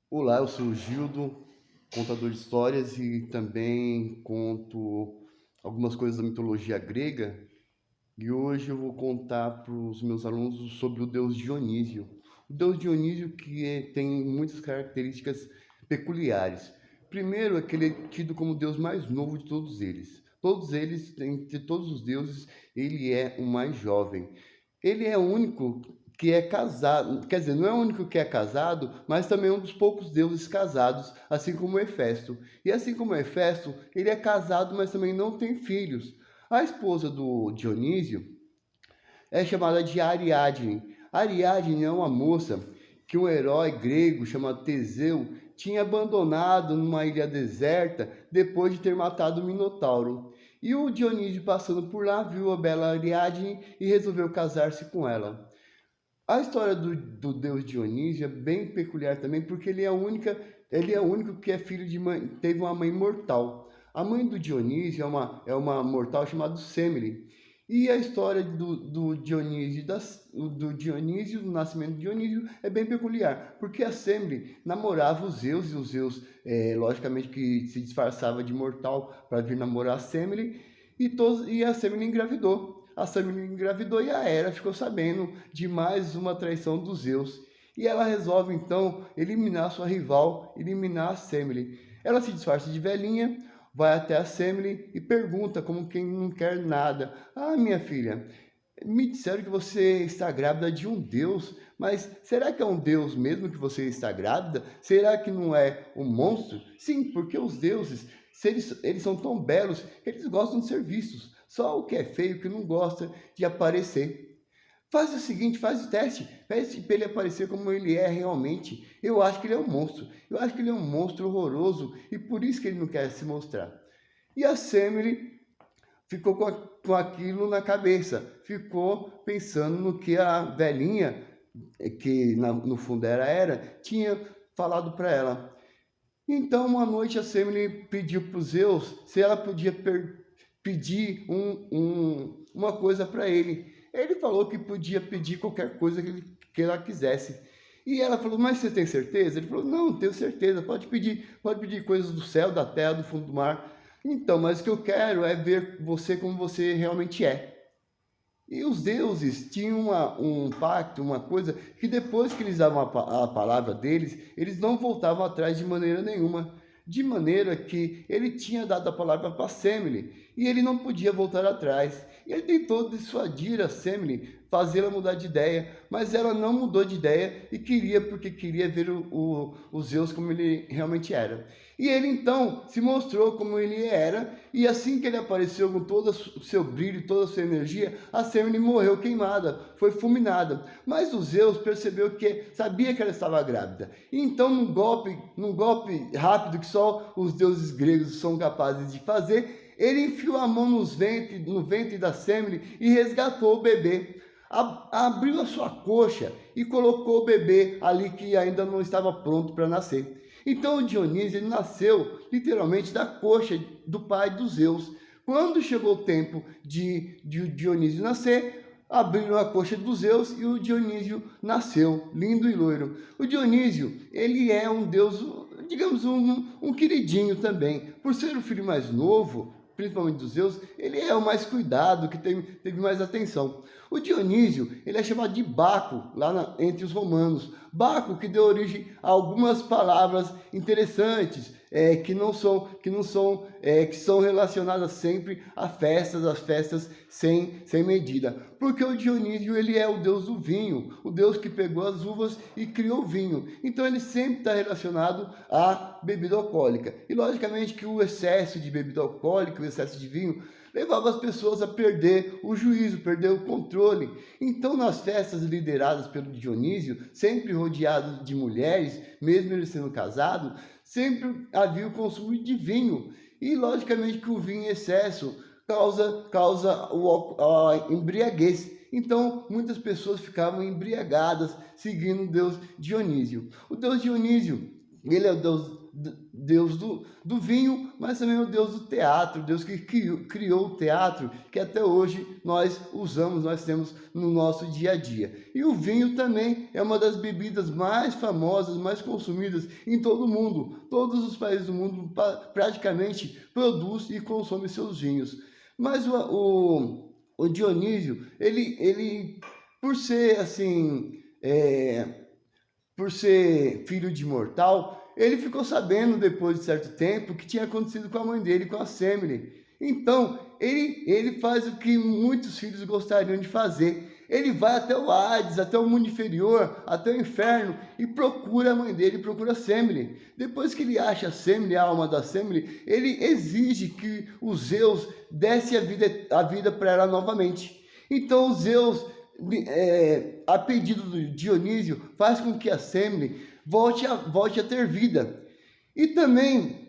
Olá, eu sou o Gildo, contador de histórias e também conto algumas coisas da mitologia grega. E hoje eu vou contar para os meus alunos sobre o deus Dionísio. O deus Dionísio tem muitas características peculiares. Primeiro, é que ele é tido como o deus mais novo de todos eles. Todos eles, entre todos os deuses, ele é o mais jovem. Ele é o único que é casado, quer dizer, não é o único que é casado, mas também é um dos poucos deuses casados, assim como Hefesto. E assim como Hefesto, ele é casado, mas também não tem filhos. A esposa do Dionísio é chamada de Ariadne. Ariadne é uma moça que um herói grego chamado Teseu tinha abandonado numa ilha deserta depois de ter matado o Minotauro. E o Dionísio, passando por lá, viu a bela Ariadne e resolveu casar-se com ela. A história do deus Dionísio é bem peculiar também, porque ele é o único que é filho de mãe, teve uma mãe mortal. A mãe do Dionísio é uma mortal chamada Semele. E a história do Dionísio, do nascimento de Dionísio, é bem peculiar, porque a Semele namorava os Zeus, e os Zeus, logicamente, que se disfarçava de mortal para vir namorar a Semele, e a Semele engravidou. A Samira engravidou e a Hera ficou sabendo de mais uma traição dos Zeus. E ela resolve então eliminar sua rival, eliminar a Semele. Ela se disfarça de velhinha, vai até a Semele e pergunta como quem não quer nada: "Ah, minha filha, me disseram que você está grávida de um deus, mas será que é um deus mesmo que você está grávida? Será que não é um monstro?" Sim, porque os deuses, se eles são tão belos que eles gostam de ser vistos. Só o que é feio que não gosta de aparecer. Faz o seguinte, faz o teste, pede para ele aparecer como ele é realmente. Eu acho que ele é um monstro. Eu acho que ele é um monstro horroroso e por isso que ele não quer se mostrar. E a Semele ficou com aquilo na cabeça, ficou pensando no que a velhinha, que no fundo era, tinha falado para ela. Então, uma noite a Semele pediu para os Zeus se ela podia pedir uma coisa para ele. Ele falou que podia pedir qualquer coisa que ela quisesse. E ela falou: "Mas você tem certeza?" Ele falou: "Não, tenho certeza, pode pedir coisas do céu, da terra, do fundo do mar. Então, mas o que eu quero é ver você como você realmente é." E os deuses tinham um pacto, uma coisa, que depois que eles davam a palavra deles, eles não voltavam atrás de maneira nenhuma. De maneira que ele tinha dado a palavra para Semele e ele não podia voltar atrás. E ele tentou dissuadir a Semele, fazê-la mudar de ideia, mas ela não mudou de ideia e queria, porque queria ver o Zeus como ele realmente era. E ele então se mostrou como ele era, e assim que ele apareceu com todo o seu brilho, toda a sua energia, a Semele morreu queimada, foi fulminada. Mas o Zeus percebeu que sabia que ela estava grávida. E então, num golpe rápido que só os deuses gregos são capazes de fazer, ele enfiou a mão no ventre da Semele e resgatou o bebê. Abriu a sua coxa e colocou o bebê ali que ainda não estava pronto para nascer. Então o Dionísio ele nasceu literalmente da coxa do pai dos Zeus. Quando chegou o tempo de Dionísio nascer, abriram a coxa dos Zeus e o Dionísio nasceu, lindo e loiro. O Dionísio, ele é um deus, digamos, um queridinho também. Por ser o filho mais novo, principalmente dos Zeus, ele é o mais cuidado, que teve mais atenção. O Dionísio, ele é chamado de Baco, entre os romanos. Baco, que deu origem a algumas palavras interessantes, que são relacionadas sempre às festas sem medida. Porque o Dionísio, ele é o deus do vinho, o deus que pegou as uvas e criou o vinho. Então ele sempre está relacionado à bebida alcoólica. E logicamente que o excesso de bebida alcoólica, o excesso de vinho, levava as pessoas a perder o juízo, perder o controle. Então, nas festas lideradas pelo Dionísio, sempre rodeado de mulheres, mesmo ele sendo casado, sempre havia o consumo de vinho. E, logicamente, que o vinho em excesso causa a embriaguez. Então, muitas pessoas ficavam embriagadas seguindo o deus Dionísio. O deus Dionísio, Ele é o Deus do vinho, mas também é o Deus do teatro, Deus que criou o teatro, que até hoje nós usamos, nós temos no nosso dia a dia. E o vinho também é uma das bebidas mais famosas, mais consumidas em todo o mundo. Todos os países do mundo praticamente produzem e consomem seus vinhos. Mas o Dionísio, ele por ser assim, por ser filho de mortal, ele ficou sabendo depois de certo tempo o que tinha acontecido com a mãe dele, com a Semele. Então, ele faz o que muitos filhos gostariam de fazer. Ele vai até o Hades, até o mundo inferior, até o inferno e procura a mãe dele, procura a Semele. Depois que ele acha a Semele, a alma da Semele, ele exige que os Zeus desse a vida para ela novamente. Então, os Zeus, a pedido do Dionísio, faz com que a Semele volte a ter vida. E também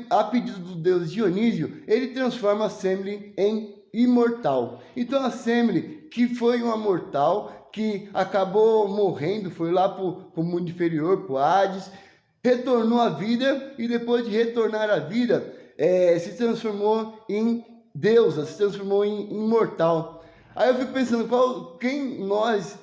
a pedido do deus Dionísio, ele transforma a Semele em imortal. Então a Semele, que foi uma mortal, que acabou morrendo, foi lá para o mundo inferior, para o Hades, retornou à vida e depois de retornar à vida, se transformou em deusa, se transformou em imortal. Aí eu fico pensando, quem nós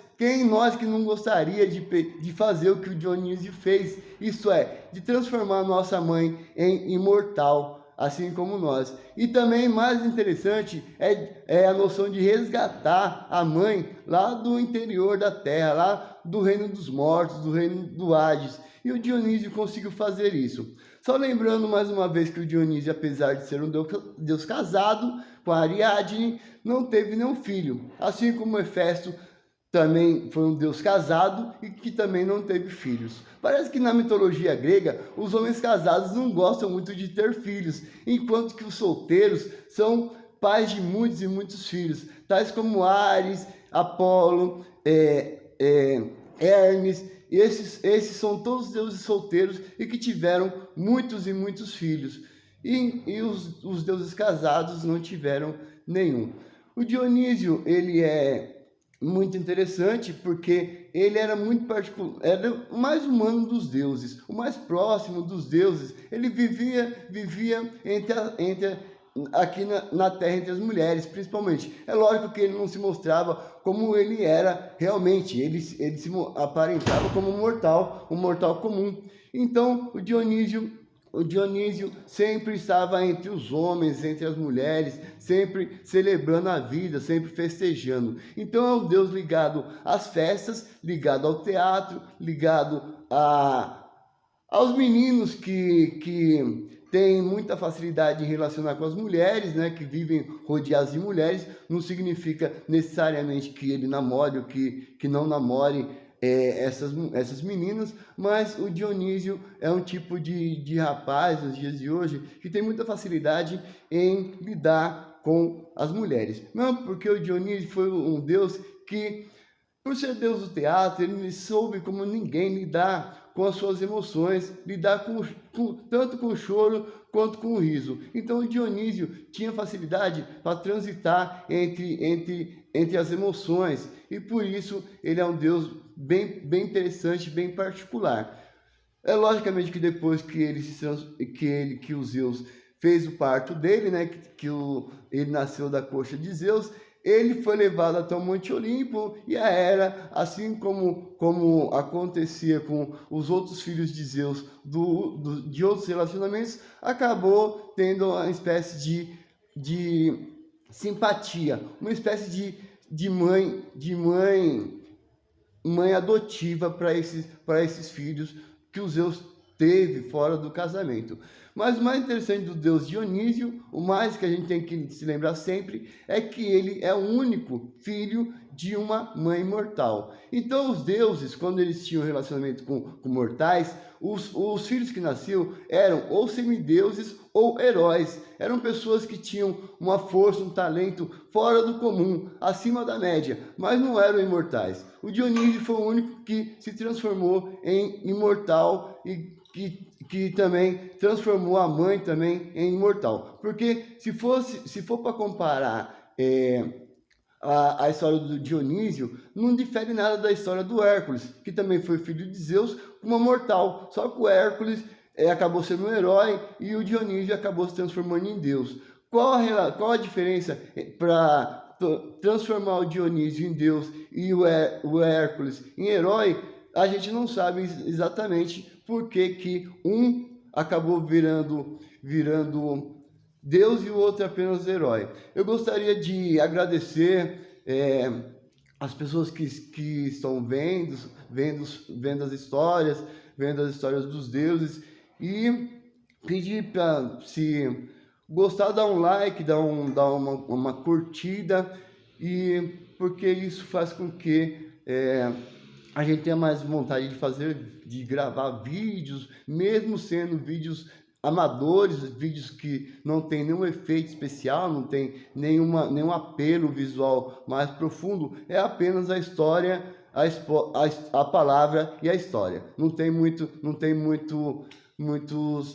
que não gostaria de fazer o que o Dionísio fez, isso é, de transformar a nossa mãe em imortal, assim como nós. E também mais interessante é a noção de resgatar a mãe lá do interior da terra, lá do reino dos mortos, do reino do Hades. E o Dionísio conseguiu fazer isso. Só lembrando mais uma vez que o Dionísio, apesar de ser um deus casado com a Ariadne, não teve nenhum filho. Assim como Hefesto também foi um deus casado e que também não teve filhos. Parece que na mitologia grega, os homens casados não gostam muito de ter filhos, enquanto que os solteiros são pais de muitos e muitos filhos, tais como Ares, Apolo, Hermes. E esses são todos deuses solteiros e que tiveram muitos e muitos filhos. E os deuses casados não tiveram nenhum. O Dionísio, ele é muito interessante porque ele era muito particular, era o mais humano dos deuses, o mais próximo dos deuses. Ele vivia aqui na Terra entre as mulheres, principalmente. É lógico que ele não se mostrava como ele era realmente, ele se aparentava como um mortal comum. Então, o Dionísio sempre estava entre os homens, entre as mulheres, sempre celebrando a vida, sempre festejando. Então é um Deus ligado às festas, ligado ao teatro, ligado aos meninos que têm muita facilidade em relacionar com as mulheres, né, que vivem rodeados de mulheres. Não significa necessariamente que ele namore ou que não namore essas meninas, mas o Dionísio é um tipo de rapaz nos dias de hoje que tem muita facilidade em lidar com as mulheres. Não, porque o Dionísio foi um deus que, por ser deus do teatro, ele soube como ninguém lidar com as suas emoções, lidar tanto com o choro quanto com o riso. Então o Dionísio tinha facilidade para transitar entre as emoções e por isso ele é um deus bem interessante, bem particular. É logicamente que depois que o Zeus fez o parto dele, né, ele nasceu da coxa de Zeus, ele foi levado até o Monte Olimpo e a Hera, assim como acontecia com os outros filhos de Zeus de outros relacionamentos, acabou tendo uma espécie de simpatia, uma espécie de mãe adotiva para esses filhos que os Zeus teve fora do casamento. Mas o mais interessante do deus Dionísio, o mais que a gente tem que se lembrar sempre, é que ele é o único filho de uma mãe mortal. Então os deuses, quando eles tinham relacionamento com mortais, os filhos que nasciam eram ou semideuses ou heróis. Eram pessoas que tinham uma força, um talento fora do comum, acima da média, mas não eram imortais. O Dionísio foi o único que se transformou em imortal e que também transformou a mãe também em imortal. Porque se for para comparar a história do Dionísio não difere nada da história do Hércules, que também foi filho de Zeus, uma mortal. Só que o Hércules acabou sendo um herói e o Dionísio acabou se transformando em Deus. Qual a diferença para transformar o Dionísio em Deus e o Hércules em herói? A gente não sabe exatamente por que um acabou virando Deus e o outro é apenas herói. Eu gostaria de agradecer as pessoas que estão vendo as histórias dos deuses e pedir para, se gostar, dar um like, dar uma curtida, e porque isso faz com que a gente tenha mais vontade de gravar vídeos, mesmo sendo vídeos amadores, vídeos que não tem nenhum efeito especial, não tem nenhum apelo visual mais profundo, é apenas a história, a palavra e a história. Não tem muitos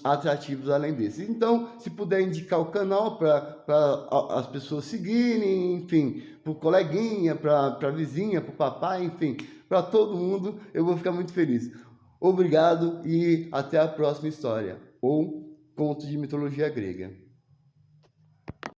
atrativos além desses. Então, se puder indicar o canal para as pessoas seguirem, enfim, para o coleguinha, para a vizinha, para o papai, enfim, para todo mundo, eu vou ficar muito feliz. Obrigado e até a próxima história, ou conto de mitologia grega.